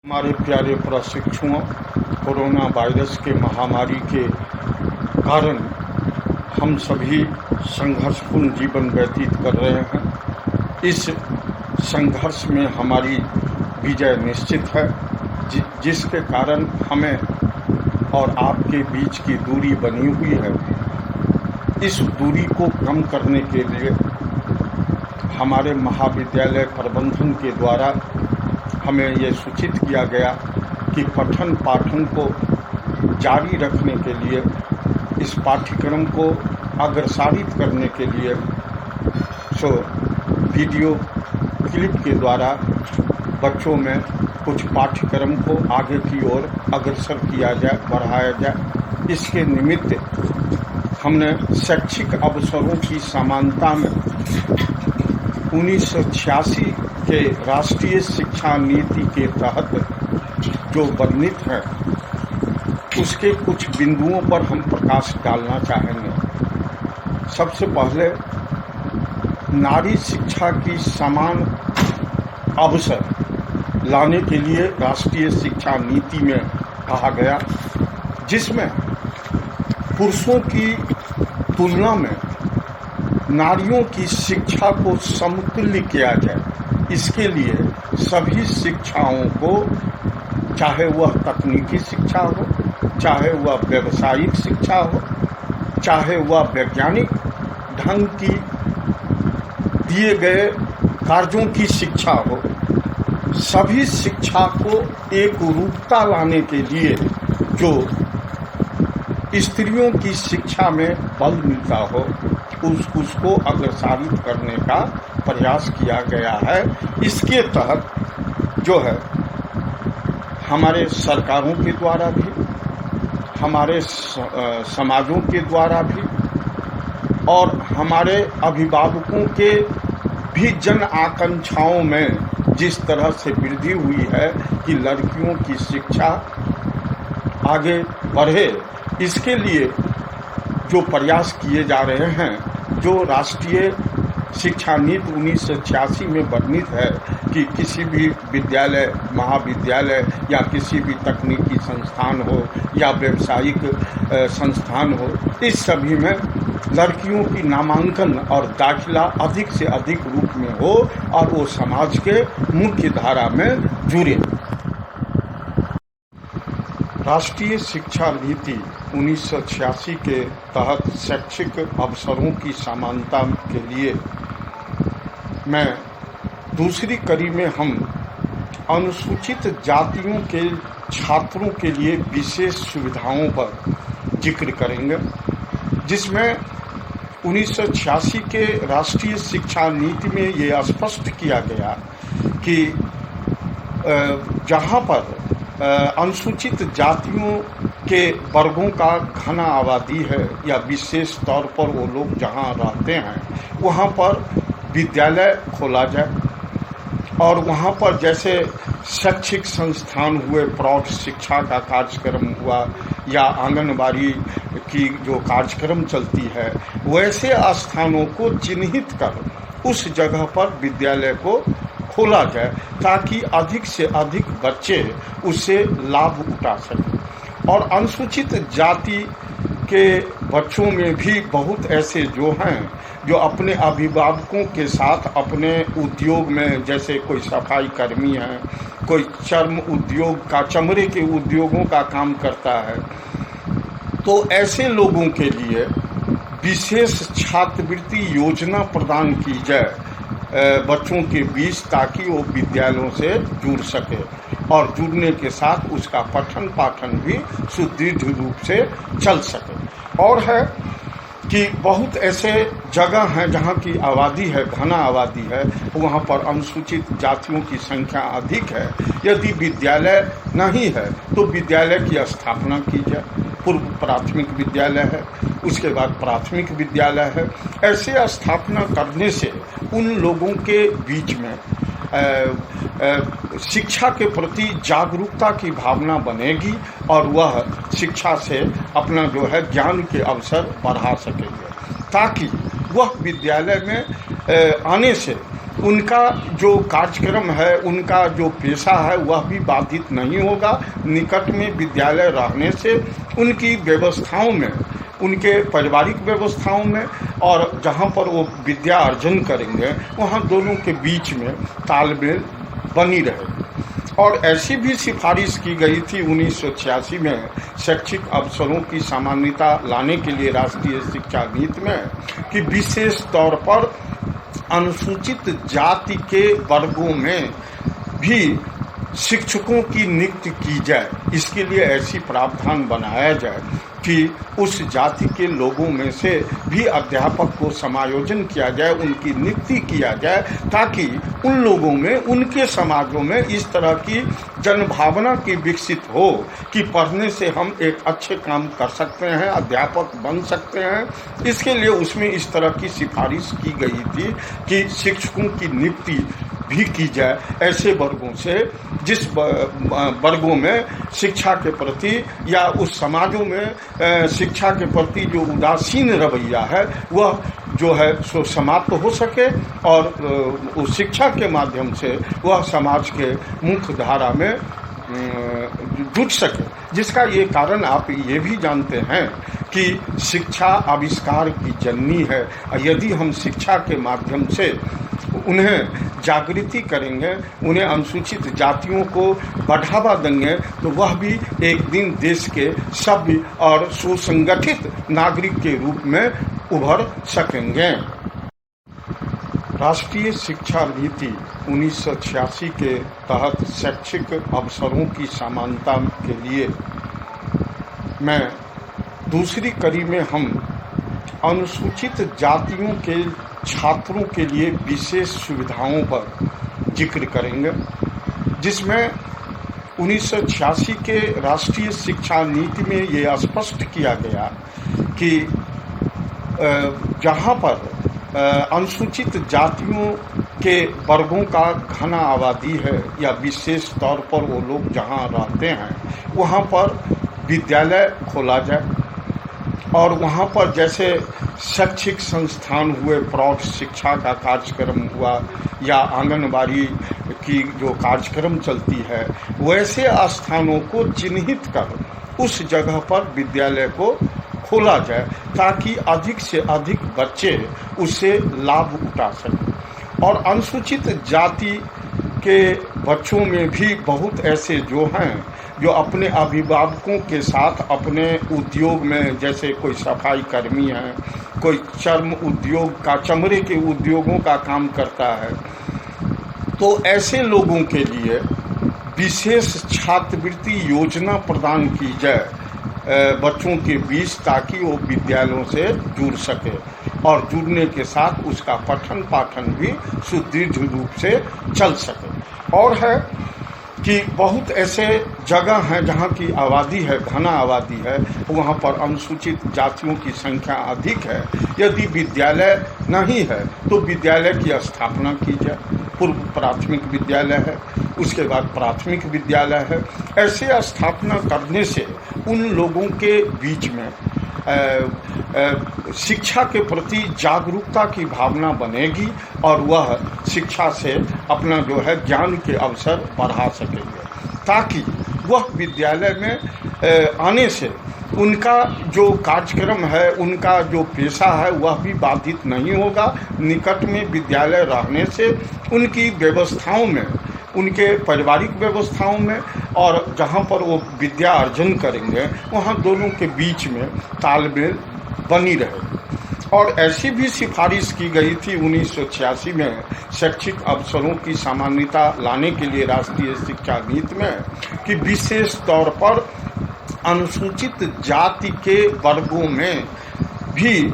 हमारे प्यारे प्रशिक्षुओं, कोरोना वायरस के महामारी के कारण हम सभी संघर्षपूर्ण जीवन व्यतीत कर रहे हैं। इस संघर्ष में हमारी विजय निश्चित है, जिसके कारण हमें और आपके बीच की दूरी बनी हुई है। इस दूरी को कम करने के लिए हमारे महाविद्यालय प्रबंधन के द्वारा हमें ये सूचित किया गया कि पठन पाठन को जारी रखने के लिए, इस पाठ्यक्रम को अग्रसारित करने के लिए वीडियो क्लिप के द्वारा बच्चों में कुछ पाठ्यक्रम को आगे की ओर अग्रसर किया जाए, बढ़ाया जाए। इसके निमित्त हमने शैक्षिक अवसरों की समानता में 1986 के राष्ट्रीय शिक्षा नीति के तहत जो वर्णित है, उसके कुछ बिंदुओं पर हम प्रकाश डालना चाहेंगे। सबसे पहले नारी शिक्षा की समान अवसर लाने के लिए राष्ट्रीय शिक्षा नीति में कहा गया, जिसमें पुरुषों की तुलना में नारियों की शिक्षा को समतुल्य किया जाए। इसके लिए सभी शिक्षाओं को, चाहे वह तकनीकी शिक्षा हो, चाहे वह व्यावसायिक शिक्षा हो, चाहे वह वैज्ञानिक ढंग की दिए गए कार्यों की शिक्षा हो, सभी शिक्षा को एक रूपता लाने के लिए जो स्त्रियों की शिक्षा में बल मिलता हो, उसको अग्रसारित करने का प्रयास किया गया है। इसके तहत जो है हमारे सरकारों के द्वारा भी, हमारे समाजों के द्वारा भी और हमारे अभिभावकों के भी जन आकांक्षाओं में जिस तरह से वृद्धि हुई है कि लड़कियों की शिक्षा आगे बढ़े, इसके लिए जो प्रयास किए जा रहे हैं, जो राष्ट्रीय शिक्षा नीति 1986 में वर्णित है कि किसी भी विद्यालय, महाविद्यालय या किसी भी तकनीकी संस्थान हो या व्यावसायिक संस्थान हो, इस सभी में लड़कियों की नामांकन और दाखिला अधिक से अधिक रूप में हो और वो समाज के मुख्य धारा में जुड़े। राष्ट्रीय शिक्षा नीति 1986 के तहत शैक्षिक अवसरों की समानता के लिए मैं दूसरी कड़ी में हम अनुसूचित जातियों के छात्रों के लिए विशेष सुविधाओं पर जिक्र करेंगे, जिसमें 1986 के राष्ट्रीय शिक्षा नीति में ये स्पष्ट किया गया कि जहाँ पर अनुसूचित जातियों के वर्गों का घना आबादी है या विशेष तौर पर वो लोग जहाँ रहते हैं, वहाँ पर विद्यालय खोला जाए और वहाँ पर जैसे शैक्षिक संस्थान हुए, प्रौढ़ शिक्षा का कार्यक्रम हुआ या आंगनबाड़ी की जो कार्यक्रम चलती है, वैसे स्थानों को चिन्हित कर उस जगह पर विद्यालय को खोला जाए ताकि अधिक से अधिक बच्चे उससे लाभ उठा सकें। और अनुसूचित जाति के बच्चों में भी बहुत ऐसे जो हैं जो अपने अभिभावकों के साथ अपने उद्योग में, जैसे कोई सफाई कर्मी है, कोई चर्म उद्योग का, चमड़े के उद्योगों का काम करता है, तो ऐसे लोगों के लिए विशेष छात्रवृत्ति योजना प्रदान की जाए बच्चों के बीच, ताकि वो विद्यालयों से जुड़ सके और जुड़ने के साथ उसका पठन पाठन भी सुदृढ़ रूप से चल सके। और है कि बहुत ऐसे जगह हैं जहाँ की आबादी है, घना आबादी है, वहाँ पर अनुसूचित जातियों की संख्या अधिक है। यदि विद्यालय नहीं है तो विद्यालय की स्थापना की जाए। पूर्व प्राथमिक विद्यालय है, उसके बाद प्राथमिक विद्यालय है। ऐसे स्थापना करने से उन लोगों के बीच में शिक्षा के प्रति जागरूकता की भावना बनेगी और वह शिक्षा से अपना जो है ज्ञान के अवसर बढ़ा सकेंगे, ताकि वह विद्यालय में आने से उनका जो कार्यक्रम है, उनका जो पेशा है, वह भी बाधित नहीं होगा। निकट में विद्यालय रहने से उनकी व्यवस्थाओं में, उनके पारिवारिक व्यवस्थाओं में और जहाँ पर वो विद्या अर्जन करेंगे, वहाँ दोनों के बीच में तालमेल बनी रहे। और ऐसी भी सिफारिश की गई थी 1986 में शैक्षिक अवसरों की सामान्यता लाने के लिए राष्ट्रीय शिक्षा नीति में कि विशेष तौर पर अनुसूचित जाति के वर्गों में भी शिक्षकों की नियुक्ति की जाए। इसके लिए ऐसी प्रावधान बनाया जाए कि उस जाति के लोगों में से भी अध्यापक को समायोजन किया जाए, उनकी नियुक्ति किया जाए, ताकि उन लोगों में, उनके समाजों में इस तरह की जनभावना की विकसित हो कि पढ़ने से हम एक अच्छे काम कर सकते हैं, अध्यापक बन सकते हैं। इसके लिए उसमें इस तरह की सिफारिश की गई थी कि शिक्षकों की नियुक्ति भी की जाए ऐसे वर्गों से जिस वर्गों में शिक्षा के प्रति या उस समाजों में शिक्षा के प्रति जो उदासीन रवैया है वह जो है सो समाप्त हो सके और उस शिक्षा के माध्यम से वह समाज के मुख्य धारा में जुट सके। जिसका ये कारण आप ये भी जानते हैं कि शिक्षा आविष्कार की जननी है। यदि हम शिक्षा के माध्यम से उन्हें जागृति करेंगे, उन्हें अनुसूचित जातियों को बढ़ावा देंगे, तो वह भी एक दिन देश के सभ्य और सुसंगठित नागरिक के रूप में उभर सकेंगे। राष्ट्रीय शिक्षा नीति 1986 के तहत शैक्षिक अवसरों की समानता के लिए मैं दूसरी कड़ी में हम अनुसूचित जातियों के छात्रों के लिए विशेष सुविधाओं पर जिक्र करेंगे, जिसमें 1986 के राष्ट्रीय शिक्षा नीति में ये स्पष्ट किया गया कि जहाँ पर अनुसूचित जातियों के वर्गों का घना आबादी है या विशेष तौर पर वो लोग जहाँ रहते हैं वहाँ पर विद्यालय खोला जाए और वहाँ पर जैसे शैक्षिक संस्थान हुए, प्रौढ़ शिक्षा का कार्यक्रम हुआ या आंगनबाड़ी की जो कार्यक्रम चलती है, वैसे स्थानों को चिन्हित कर उस जगह पर विद्यालय को खोला जाए ताकि अधिक से अधिक बच्चे उससे लाभ उठा सकें। और अनुसूचित जाति के बच्चों में भी बहुत ऐसे जो हैं जो अपने अभिभावकों के साथ अपने उद्योग में, जैसे कोई सफाई कर्मी है, कोई चर्म उद्योग का, चमड़े के उद्योगों का काम करता है, तो ऐसे लोगों के लिए विशेष छात्रवृत्ति योजना प्रदान की जाए बच्चों के बीच, ताकि वो विद्यालयों से जुड़ सके और जुड़ने के साथ उसका पठन पाठन भी सुदृढ़ रूप से चल सके। और है कि बहुत ऐसे जगह हैं जहाँ की आबादी है, घना आबादी है, वहाँ पर अनुसूचित जातियों की संख्या अधिक है। यदि विद्यालय नहीं है तो विद्यालय की स्थापना की जाए। पूर्व प्राथमिक विद्यालय है, उसके बाद प्राथमिक विद्यालय है। ऐसे स्थापना करने से उन लोगों के बीच में शिक्षा के प्रति जागरूकता की भावना बनेगी और वह शिक्षा से अपना जो है ज्ञान के अवसर बढ़ा सकेंगे, ताकि वह विद्यालय में आने से उनका जो कार्यक्रम है, उनका जो पेशा है, वह भी बाधित नहीं होगा। निकट में विद्यालय रहने से उनकी व्यवस्थाओं में, उनके पारिवारिक व्यवस्थाओं में और जहाँ पर वो विद्या अर्जन करेंगे, वहाँ दोनों के बीच में तालमेल बनी रहे। और ऐसी भी सिफारिश की गई थी 1986 में शैक्षिक अवसरों की सामान्यता लाने के लिए राष्ट्रीय शिक्षा नीति में कि विशेष तौर पर अनुसूचित जाति के वर्गों में भी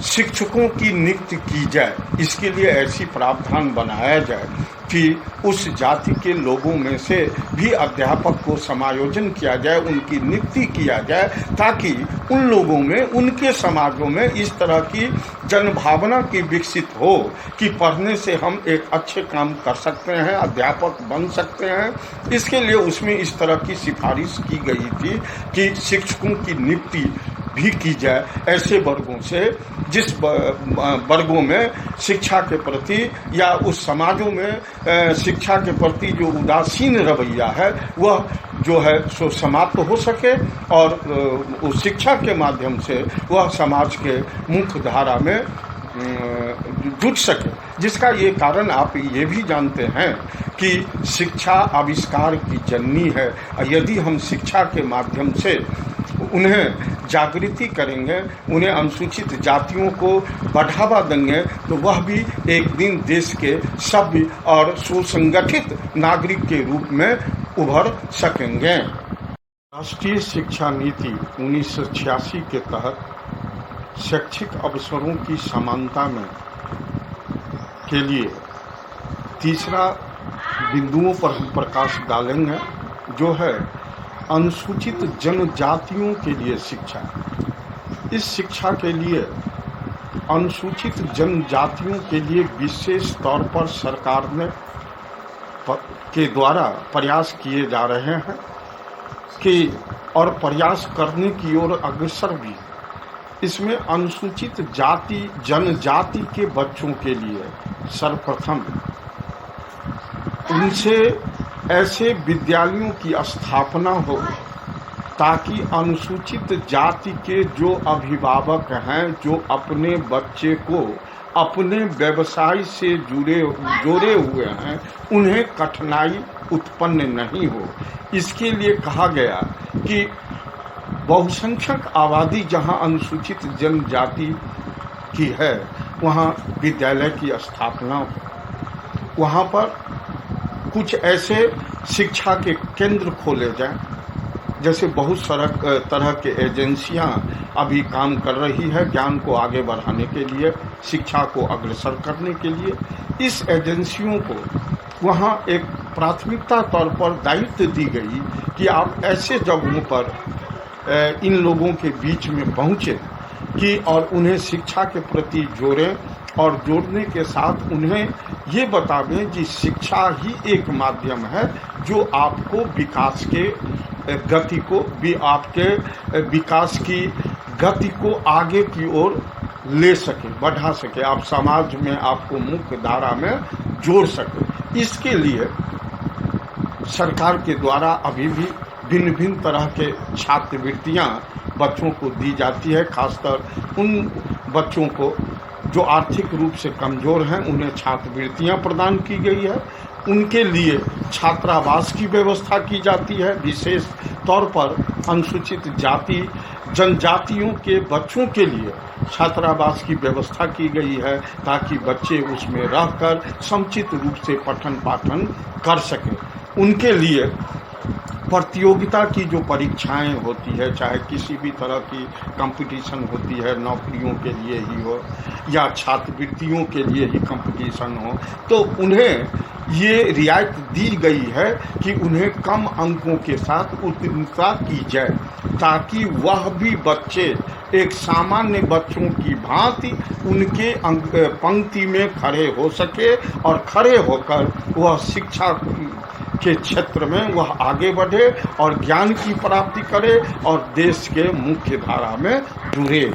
शिक्षकों की नियुक्ति की जाए। इसके लिए ऐसी प्रावधान बनाया जाए कि उस जाति के लोगों में से भी अध्यापक को समायोजन किया जाए, उनकी नियुक्ति किया जाए, ताकि उन लोगों में, उनके समाजों में इस तरह की जनभावना की विकसित हो कि पढ़ने से हम एक अच्छे काम कर सकते हैं, अध्यापक बन सकते हैं। इसके लिए उसमें इस तरह की सिफारिश की गई थी कि शिक्षकों की नियुक्ति भी की जाए ऐसे वर्गों से, जिस वर्गों में शिक्षा के प्रति या उस समाजों में शिक्षा के प्रति जो उदासीन रवैया है वह जो है सो समाप्त हो सके और उस शिक्षा के माध्यम से वह समाज के मुख्य धारा में जुट सके। जिसका ये कारण आप ये भी जानते हैं कि शिक्षा आविष्कार की जननी है। यदि हम शिक्षा के माध्यम से उन्हें जागृति करेंगे, उन्हें अनुसूचित जातियों को बढ़ावा देंगे, तो वह भी एक दिन देश के सभ्य और सुसंगठित नागरिक के रूप में उभर सकेंगे। राष्ट्रीय शिक्षा नीति 1986 के तहत शैक्षिक अवसरों की समानता में के लिए तीसरा बिंदुओं पर हम प्रकाश डालेंगे, जो है अनुसूचित जनजातियों के लिए शिक्षा। इस शिक्षा के लिए अनुसूचित जनजातियों के लिए विशेष तौर पर सरकार ने के द्वारा प्रयास किए जा रहे हैं कि और प्रयास करने की ओर अग्रसर भी। इसमें अनुसूचित जाति जनजाति के बच्चों के लिए सर्वप्रथम उनसे ऐसे विद्यालयों की स्थापना हो ताकि अनुसूचित जाति के जो अभिभावक हैं, जो अपने बच्चे को अपने व्यवसाय से जोड़े हुए हैं, उन्हें कठिनाई उत्पन्न नहीं हो। इसके लिए कहा गया कि बहुसंख्यक आबादी जहां अनुसूचित जनजाति की है वहां विद्यालय की स्थापना हो, वहां पर कुछ ऐसे शिक्षा के केंद्र खोले जाएं। जैसे बहुत तरह के एजेंसियां अभी काम कर रही है ज्ञान को आगे बढ़ाने के लिए, शिक्षा को अग्रसर करने के लिए। इस एजेंसियों को वहां एक प्राथमिकता तौर पर दायित्व दी गई कि आप ऐसे जगहों पर इन लोगों के बीच में पहुंचे कि और उन्हें शिक्षा के प्रति जोड़ें और जोड़ने के साथ उन्हें ये बतावें कि शिक्षा ही एक माध्यम है जो आपको विकास के गति को भी आपके विकास की गति को आगे की ओर ले सके, बढ़ा सके, आप समाज में आपको मुख्य धारा में जोड़ सके। इसके लिए सरकार के द्वारा अभी भी भिन्न भिन्न तरह के छात्रवृत्तियां बच्चों को दी जाती है। खासकर उन बच्चों को जो आर्थिक रूप से कमजोर हैं उन्हें छात्रवृत्तियां प्रदान की गई है। उनके लिए छात्रावास की व्यवस्था की जाती है। विशेष तौर पर अनुसूचित जाति जनजातियों के बच्चों के लिए छात्रावास की व्यवस्था की गई है ताकि बच्चे उसमें रहकर समुचित रूप से पठन पाठन कर सकें। उनके लिए प्रतियोगिता की जो परीक्षाएं होती है, चाहे किसी भी तरह की कंपटीशन होती है, नौकरियों के लिए ही हो या छात्रवृत्तियों के लिए ही कंपटीशन हो, तो उन्हें ये रियायत दी गई है कि उन्हें कम अंकों के साथ उत्तीर्णता की जाए ताकि वह भी बच्चे एक सामान्य बच्चों की भांति उनके पंक्ति में खड़े हो सके और खड़े होकर वह शिक्षा के क्षेत्र में वह आगे बढ़े और ज्ञान की प्राप्ति करे और देश के मुख्य धारा में जुड़े।